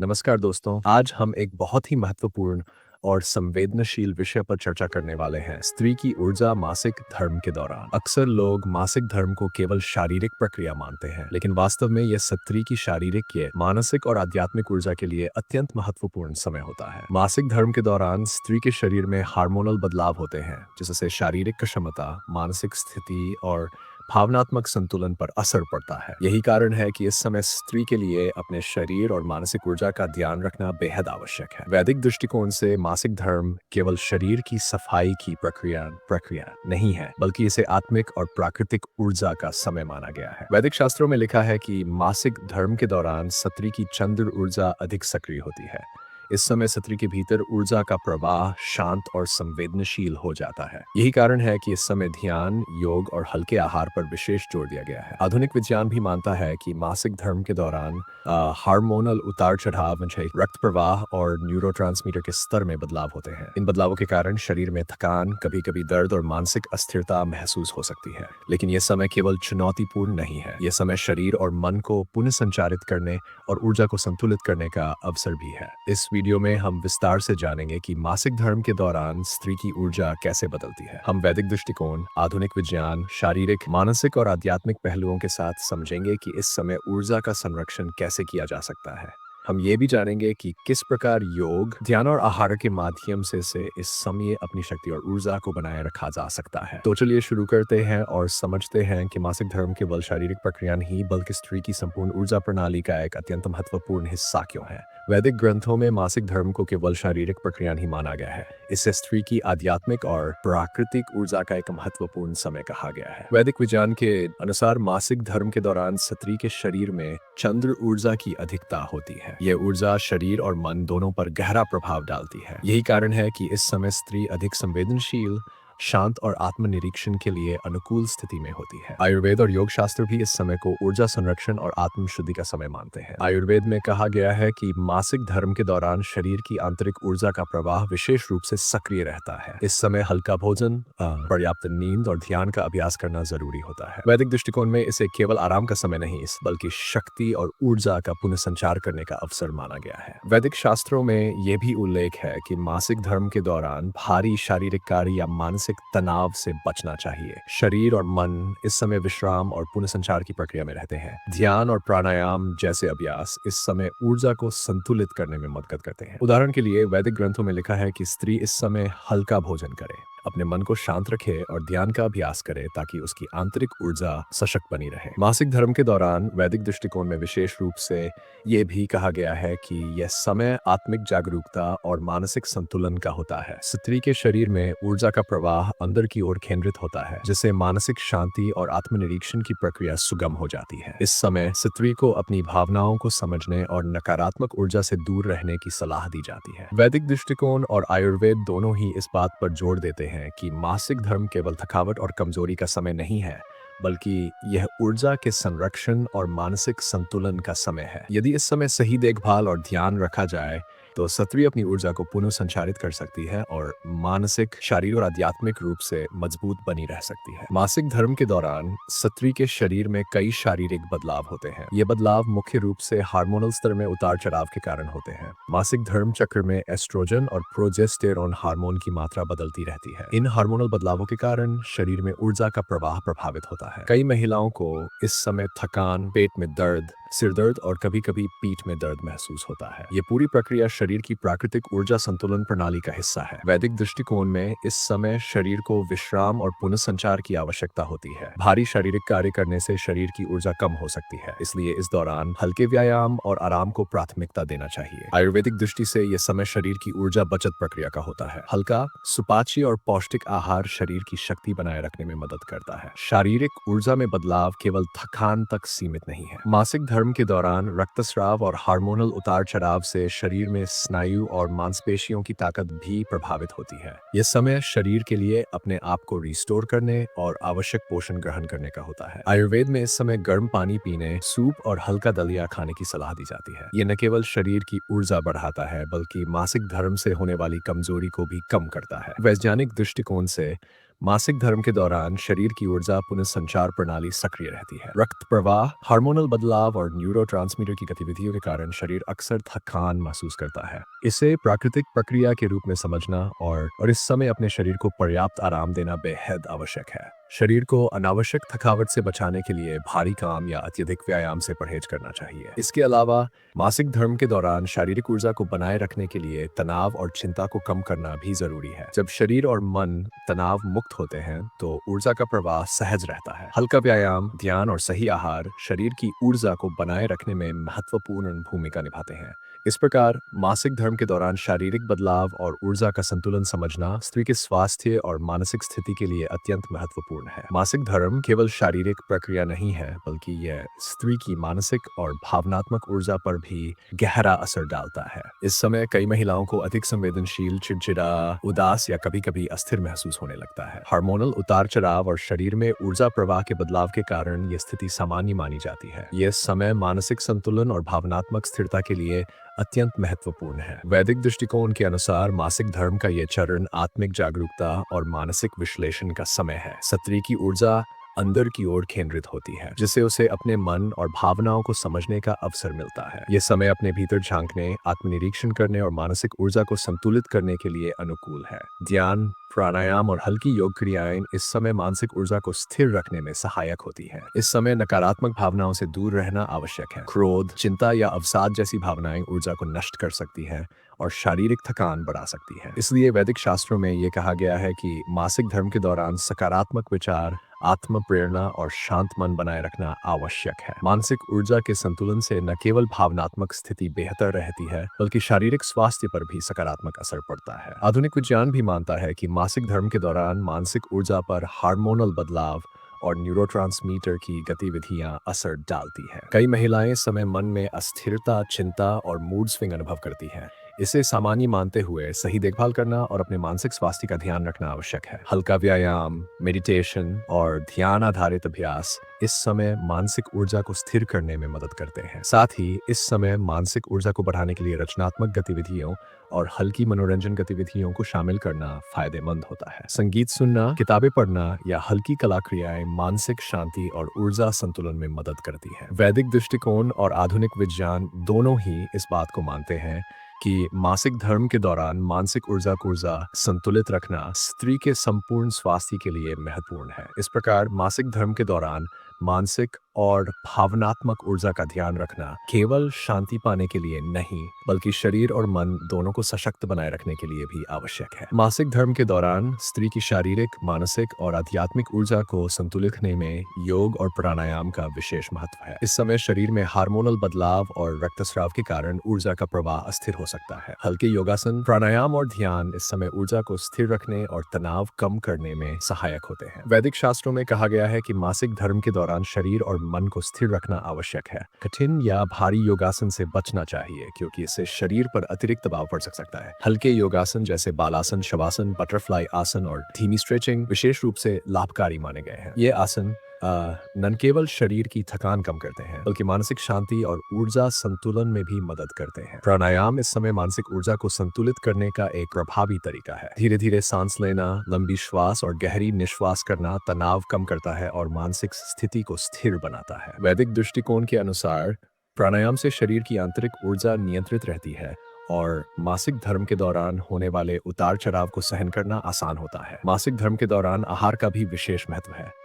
नमस्कार दोस्तों, आज हम एक बहुत ही महत्वपूर्ण और संवेदनशील विषय पर चर्चा करने वाले हैं, स्त्री की ऊर्जा मासिक धर्म के दौरान। अक्सर लोग मासिक धर्म को केवल शारीरिक प्रक्रिया मानते हैं, लेकिन वास्तव में यह स्त्री की शारीरिक, मानसिक और आध्यात्मिक ऊर्जा के लिए अत्यंत महत्वपूर्ण समय होता है। मासिक धर्म के दौरान स्त्री के शरीर में हार्मोनल बदलाव होते हैं, जिससे शारीरिक क्षमता, मानसिक स्थिति और भावनात्मक संतुलन पर असर पड़ता है। यही कारण है कि इस समय स्त्री के लिए अपने शरीर और मानसिक ऊर्जा का ध्यान रखना बेहद आवश्यक है। वैदिक दृष्टिकोण से मासिक धर्म केवल शरीर की सफाई की प्रक्रिया नहीं है, बल्कि इसे आत्मिक और प्राकृतिक ऊर्जा का समय माना गया है। वैदिक शास्त्रों में लिखा है कि मासिक धर्म के दौरान स्त्री की चंद्र ऊर्जा अधिक सक्रिय होती है। इस समय स्त्री के भीतर ऊर्जा का प्रवाह शांत और संवेदनशील हो जाता है। यही कारण है कि इस समय ध्यान, योग और हल्के आहार पर विशेष जोर दिया गया है। आधुनिक विज्ञान भी मानता है कि मासिक धर्म के दौरान हार्मोनल उतार चढ़ाव, रक्त प्रवाह और न्यूरोट्रांसमीटर के स्तर में बदलाव होते हैं। इन बदलावों के कारण शरीर में थकान, कभी कभी दर्द और मानसिक अस्थिरता महसूस हो सकती है। लेकिन यह समय केवल चुनौतीपूर्ण नहीं है, यह समय शरीर और मन को पुनः संचारित करने और ऊर्जा को संतुलित करने का अवसर भी है। इस वीडियो में हम विस्तार से जानेंगे कि मासिक धर्म के दौरान स्त्री की ऊर्जा कैसे बदलती है। हम वैदिक दृष्टिकोण, आधुनिक विज्ञान, शारीरिक, मानसिक और आध्यात्मिक पहलुओं के साथ समझेंगे कि इस समय ऊर्जा का संरक्षण कैसे किया जा सकता है। हम ये भी जानेंगे कि किस प्रकार योग, ध्यान और आहार के माध्यम से इस समय अपनी शक्ति और ऊर्जा को बनाए रखा जा सकता है। तो चलिए शुरू करते हैं और समझते हैं कि मासिक धर्म केवल शारीरिक प्रक्रिया नहीं, बल्कि स्त्री की संपूर्ण ऊर्जा प्रणाली का एक अत्यंत महत्वपूर्ण हिस्सा क्यों है। वैदिक ग्रंथों में मासिक धर्म को केवल शारीरिक प्रक्रिया नहीं माना गया है, इससे स्त्री की आध्यात्मिक और प्राकृतिक ऊर्जा का एक महत्वपूर्ण समय कहा गया है। वैदिक विज्ञान के अनुसार मासिक धर्म के दौरान स्त्री के शरीर में चंद्र ऊर्जा की अधिकता होती है। यह ऊर्जा शरीर और मन दोनों पर गहरा प्रभाव डालती है। यही कारण है कि इस समय स्त्री अधिक संवेदनशील, शांत और आत्मनिरीक्षण के लिए अनुकूल स्थिति में होती है। आयुर्वेद और योग शास्त्र भी इस समय को ऊर्जा संरक्षण और आत्म शुद्धि का समय मानते हैं। आयुर्वेद में कहा गया है कि मासिक धर्म के दौरान शरीर की आंतरिक ऊर्जा का प्रवाह विशेष रूप से सक्रिय रहता है। इस समय हल्का भोजन, पर्याप्त नींद और ध्यान का अभ्यास करना जरूरी होता है। वैदिक दृष्टिकोण में इसे केवल आराम का समय नहीं, बल्कि शक्ति और ऊर्जा का पुनः संचार करने का अवसर माना गया है। वैदिक शास्त्रों में यह भी उल्लेख है कि मासिक धर्म के दौरान भारी शारीरिक कार्य या मानसिक तनाव से बचना चाहिए। शरीर और मन इस समय विश्राम और पुनः संचार की प्रक्रिया में रहते हैं। ध्यान और प्राणायाम जैसे अभ्यास इस समय ऊर्जा को संतुलित करने में मदद करते हैं। उदाहरण के लिए वैदिक ग्रंथों में लिखा है कि स्त्री इस समय हल्का भोजन करे, अपने मन को शांत रखे और ध्यान का अभ्यास करे, ताकि उसकी आंतरिक ऊर्जा सशक्त बनी रहे। मासिक धर्म के दौरान वैदिक दृष्टिकोण में विशेष रूप से ये भी कहा गया है कि यह समय आत्मिक जागरूकता और मानसिक संतुलन का होता है। स्त्री के शरीर में ऊर्जा का प्रवाह अंदर की ओर केंद्रित होता है, जिससे मानसिक शांति और आत्मनिरीक्षण की प्रक्रिया सुगम हो जाती है। इस समय स्त्री को अपनी भावनाओं को समझने और नकारात्मक ऊर्जा से दूर रहने की सलाह दी जाती है। वैदिक दृष्टिकोण और आयुर्वेद दोनों ही इस बात पर जोर देते हैं कि मासिक धर्म केवल थकावट और कमजोरी का समय नहीं है, बल्कि यह ऊर्जा के संरक्षण और मानसिक संतुलन का समय है। यदि इस समय सही देखभाल और ध्यान रखा जाए तो स्त्री अपनी ऊर्जा को पुनः संचारित कर सकती है और मानसिक, शारीरिक और आध्यात्मिक रूप से मजबूत बनी रह सकती है। मासिक धर्म के दौरान स्त्री के शरीर में कई शारीरिक बदलाव होते हैं। ये बदलाव मुख्य रूप से हार्मोनल स्तर में उतार चढ़ाव के कारण होते हैं। मासिक धर्म चक्र में एस्ट्रोजन और प्रोजेस्टेरोन हार्मोन की मात्रा बदलती रहती है। इन हार्मोनल बदलावों के कारण शरीर में ऊर्जा का प्रवाह प्रभावित होता है। कई महिलाओं को इस समय थकान, पेट में दर्द, सिर दर्द और कभी कभी पीठ में दर्द महसूस होता है। ये पूरी प्रक्रिया शरीर की प्राकृतिक ऊर्जा संतुलन प्रणाली का हिस्सा है। वैदिक दृष्टिकोण में इस समय शरीर को विश्राम और पुनः संचार की आवश्यकता होती है। भारी शारीरिक कार्य करने से शरीर की ऊर्जा कम हो सकती है, इसलिए इस दौरान हल्के व्यायाम और आराम को प्राथमिकता देना चाहिए। आयुर्वेदिक दृष्टि से यह समय शरीर की ऊर्जा बचत प्रक्रिया का होता है। हल्का, सुपाच्य और पौष्टिक आहार शरीर की शक्ति बनाए रखने में मदद करता है। शारीरिक ऊर्जा में बदलाव केवल थकान तक सीमित नहीं है। मासिक धर्म के दौरान रक्तस्राव और हार्मोनल उतार चढ़ाव से शरीर में स्नायु और मांसपेशियों की ताकत भी प्रभावित होती है। यह समय शरीर के लिए अपने आप को रिस्टोर करने और आवश्यक पोषण ग्रहण करने का होता है। आयुर्वेद में इस समय गर्म पानी पीने, सूप और हल्का दलिया खाने की सलाह दी जाती है। यह न केवल शरीर की ऊर्जा बढ़ाता है, बल्कि मासिक धर्म से होने वाली कमजोरी को भी कम करता है। वैज्ञानिक दृष्टिकोण से मासिक धर्म के दौरान शरीर की ऊर्जा पुनर्संचार प्रणाली सक्रिय रहती है। रक्त प्रवाह, हार्मोनल बदलाव और न्यूरोट्रांसमीटर की गतिविधियों के कारण शरीर अक्सर थकान महसूस करता है। इसे प्राकृतिक प्रक्रिया के रूप में समझना और इस समय अपने शरीर को पर्याप्त आराम देना बेहद आवश्यक है। शरीर को अनावश्यक थकावट से बचाने के लिए भारी काम या अत्यधिक व्यायाम से परहेज करना चाहिए। इसके अलावा मासिक धर्म के दौरान शारीरिक ऊर्जा को बनाए रखने के लिए तनाव और चिंता को कम करना भी जरूरी है। जब शरीर और मन तनाव मुक्त होते हैं तो ऊर्जा का प्रवाह सहज रहता है। हल्का व्यायाम, ध्यान और सही आहार शरीर की ऊर्जा को बनाए रखने में महत्वपूर्ण भूमिका निभाते हैं। इस प्रकार मासिक धर्म के दौरान शारीरिक बदलाव और ऊर्जा का संतुलन समझना स्त्री के स्वास्थ्य और मानसिक स्थिति के लिए अत्यंत महत्वपूर्ण है। मासिक धर्म केवल शारीरिक प्रक्रिया नहीं है, बल्कि यह स्त्री की मानसिक और भावनात्मक ऊर्जा पर भी गहरा असर डालता है। इस समय कई महिलाओं को अधिक संवेदनशील, चिड़चिड़ा, उदास या कभी-कभी अस्थिर महसूस होने लगता है। हार्मोनल उतार चढ़ाव और शरीर में ऊर्जा प्रवाह के बदलाव के कारण यह स्थिति सामान्य मानी जाती है। यह समय मानसिक संतुलन और भावनात्मक स्थिरता के लिए अत्यंत महत्वपूर्ण है। वैदिक दृष्टिकोण के अनुसार मासिक धर्म का यह चरण आत्मिक जागरूकता और मानसिक विश्लेषण का समय है। स्त्री की ऊर्जा अंदर की ओर केंद्रित होती है, जिससे उसे अपने मन और भावनाओं को समझने का अवसर मिलता है। यह समय अपने भीतर झांकने, आत्मनिरीक्षण करने और मानसिक ऊर्जा को संतुलित करने के लिए अनुकूल है। ध्यान, प्राणायाम और हल्की योग क्रियाएं इस समय मानसिक ऊर्जा को स्थिर रखने में सहायक होती है। इस समय नकारात्मक भावनाओं से दूर रहना आवश्यक है। क्रोध, चिंता या अवसाद जैसी भावनाएं ऊर्जा को नष्ट कर सकती हैं और शारीरिक थकान बढ़ा सकती है। इसलिए वैदिक शास्त्रों में यह कहा गया है कि मासिक धर्म के दौरान सकारात्मक विचार, आत्म प्रेरणा और शांत मन बनाए रखना आवश्यक है। मानसिक ऊर्जा के संतुलन से न केवल भावनात्मक स्थिति बेहतर रहती है, बल्कि शारीरिक स्वास्थ्य पर भी सकारात्मक असर पड़ता है। आधुनिक विज्ञान भी मानता है कि मासिक धर्म के दौरान मानसिक ऊर्जा पर हार्मोनल बदलाव और न्यूरोट्रांसमीटर की गतिविधियां असर डालती हैं। कई महिलाएं इस समय मन में अस्थिरता, चिंता और मूड स्विंग अनुभव करती हैं। इसे सामान्य मानते हुए सही देखभाल करना और अपने मानसिक स्वास्थ्य का ध्यान रखना आवश्यक है। हल्का व्यायाम, मेडिटेशन और ध्यान आधारित अभ्यास इस समय मानसिक ऊर्जा को स्थिर करने में मदद करते हैं। साथ ही इस समय मानसिक ऊर्जा को बढ़ाने के लिए रचनात्मक गतिविधियों और हल्की मनोरंजन गतिविधियों को शामिल करना फायदेमंद होता है। संगीत सुनना, किताबें पढ़ना या हल्की कला क्रियाएं मानसिक शांति और ऊर्जा संतुलन में मदद करती हैं। वैदिक दृष्टिकोण और आधुनिक विज्ञान दोनों ही इस बात को मानते हैं कि मासिक धर्म के दौरान मानसिक ऊर्जा को संतुलित रखना स्त्री के संपूर्ण स्वास्थ्य के लिए महत्वपूर्ण है। इस प्रकार मासिक धर्म के दौरान मानसिक और भावनात्मक ऊर्जा का ध्यान रखना केवल शांति पाने के लिए नहीं, बल्कि शरीर और मन दोनों को सशक्त बनाए रखने के लिए भी आवश्यक है। मासिक धर्म के दौरान स्त्री की शारीरिक, मानसिक और आध्यात्मिक ऊर्जा को संतुलित रखने में योग और प्राणायाम का विशेष महत्व है। इस समय शरीर में हार्मोनल बदलाव और रक्तस्राव के कारण ऊर्जा का प्रवाह अस्थिर हो सकता है। हल्के योगासन, प्राणायाम और ध्यान इस समय ऊर्जा को स्थिर रखने और तनाव कम करने में सहायक होते हैं। वैदिक शास्त्रों में कहा गया है कि मासिक धर्म के दौरान शरीर और मन को स्थिर रखना आवश्यक है। कठिन या भारी योगासन से बचना चाहिए, क्योंकि इससे शरीर पर अतिरिक्त दबाव पड़ सकता है। हल्के योगासन जैसे बालासन, शवासन, बटरफ्लाई आसन और धीमी स्ट्रेचिंग विशेष रूप से लाभकारी माने गए हैं। ये आसन न केवल शरीर की थकान कम करते हैं, बल्कि मानसिक शांति और ऊर्जा संतुलन में भी मदद करते हैं। प्राणायाम इस समय मानसिक ऊर्जा को संतुलित करने का एक प्रभावी तरीका है। धीरे धीरे सांस लेना, लंबी श्वास और गहरी निश्वास करना तनाव कम करता है और मानसिक स्थिति को स्थिर बनाता है। वैदिक दृष्टिकोण के अनुसार प्राणायाम से शरीर की आंतरिक ऊर्जा नियंत्रित रहती है और मासिक धर्म के दौरान होने वाले उतार चढ़ाव को सहन करना आसान होता है। मासिक धर्म के दौरान आहार का भी विशेष महत्व है।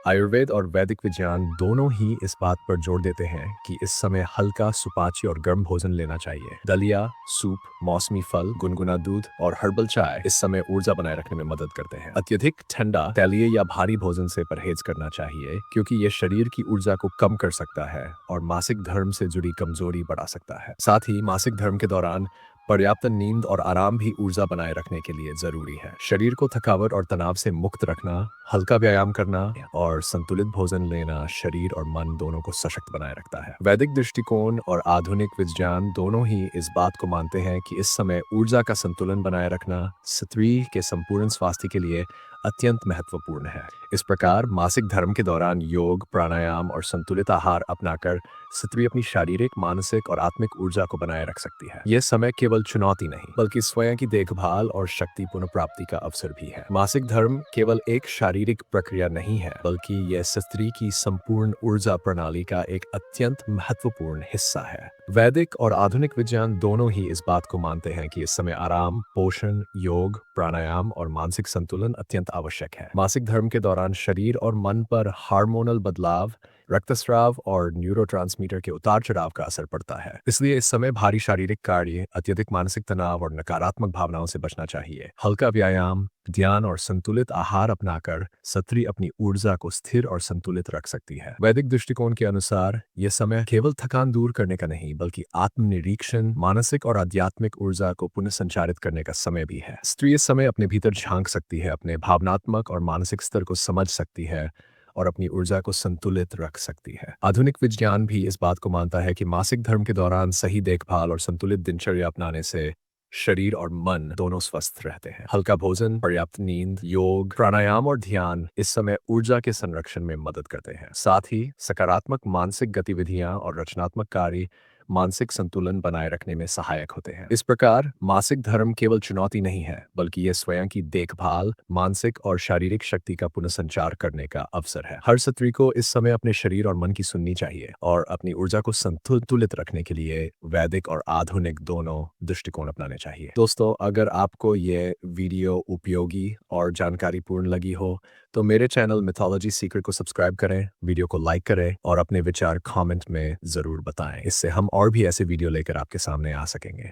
आयुर्वेद और वैदिक विज्ञान दोनों ही इस बात पर जोर देते हैं कि इस समय हल्का, सुपाच्य और गर्म भोजन लेना चाहिए। दलिया, सूप, मौसमी फल, गुनगुना दूध और हर्बल चाय इस समय ऊर्जा बनाए रखने में मदद करते हैं। अत्यधिक ठंडा, तैलीय या भारी भोजन से परहेज करना चाहिए, क्योंकि ये शरीर की ऊर्जा को कम कर सकता है और मासिक धर्म से जुड़ी कमजोरी बढ़ा सकता है। साथ ही मासिक धर्म के दौरान पर्याप्त नींद और आराम भी ऊर्जा बनाए रखने के लिए जरूरी है। शरीर को थकावट और तनाव से मुक्त रखना, हल्का व्यायाम करना और संतुलित भोजन लेना शरीर और मन दोनों को सशक्त बनाए रखता है। वैदिक दृष्टिकोण और आधुनिक विज्ञान दोनों ही इस बात को मानते हैं कि इस समय ऊर्जा का संतुलन बनाए रखना स्त्री के संपूर्ण स्वास्थ्य के लिए अत्यंत महत्वपूर्ण है। इस प्रकार मासिक धर्म के दौरान योग, प्राणायाम और संतुलित आहार अपनाकर स्त्री अपनी शारीरिक, मानसिक और आत्मिक ऊर्जा को बनाए रख सकती है। यह समय केवल चुनौती नहीं, बल्कि स्वयं की देखभाल और शक्ति पुनर्प्राप्ति का अवसर भी है। मासिक धर्म केवल एक शारीरिक प्रक्रिया नहीं है, बल्कि यह स्त्री की संपूर्ण ऊर्जा प्रणाली का एक अत्यंत महत्वपूर्ण हिस्सा है। वैदिक और आधुनिक विज्ञान दोनों ही इस बात को मानते हैं कि इस समय आराम, पोषण, योग, प्राणायाम और मानसिक संतुलन अत्यंत आवश्यक है। मासिक धर्म के दौरान शरीर और मन पर हार्मोनल बदलाव, रक्तस्राव और न्यूरोट्रांसमीटर के उतार चढ़ाव का असर पड़ता है। इसलिए इस समय भारी शारीरिक कार्य, अत्यधिक मानसिक तनाव और नकारात्मक भावनाओं से बचना चाहिए। हल्का व्यायाम, ध्यान और संतुलित आहार अपनाकर स्त्री अपनी ऊर्जा को स्थिर और संतुलित रख सकती है। वैदिक दृष्टिकोण के अनुसार यह समय केवल थकान दूर करने का नहीं, बल्कि आत्मनिरीक्षण, मानसिक और आध्यात्मिक ऊर्जा को पुनः संचारित करने का समय भी है। स्त्री इस समय अपने भीतर झांक सकती है, अपने भावनात्मक और मानसिक स्तर को समझ सकती है और अपनी ऊर्जा को संतुलित रख सकती है। आधुनिक विज्ञान भी इस बात को मानता है कि मासिक धर्म के दौरान सही देखभाल और संतुलित दिनचर्या अपनाने से शरीर और मन दोनों स्वस्थ रहते हैं। हल्का भोजन, पर्याप्त नींद, योग, प्राणायाम और ध्यान इस समय ऊर्जा के संरक्षण में मदद करते हैं। साथ ही सकारात्मक मानसिक गतिविधियां और रचनात्मक कार्य मानसिक संतुलन बनाए रखने में सहायक होते हैं। इस प्रकार मासिक धर्म केवल चुनौती नहीं है, बल्कि यह स्वयं की देखभाल, मानसिक और शारीरिक शक्ति का पुनर्संचार करने का अवसर है। हर स्त्री को इस समय अपने शरीर और मन की सुननी चाहिए और अपनी ऊर्जा को संतुलित रखने के लिए वैदिक और आधुनिक दोनों दृष्टिकोण अपनाने चाहिए। दोस्तों, अगर आपको ये वीडियो उपयोगी और जानकारीपूर्ण लगी हो तो मेरे चैनल मिथोलॉजी सीक्रेट को सब्सक्राइब करें, वीडियो को लाइक करें और अपने विचार कमेंट में ज़रूर बताएं। इससे हम और भी ऐसे वीडियो लेकर आपके सामने आ सकेंगे।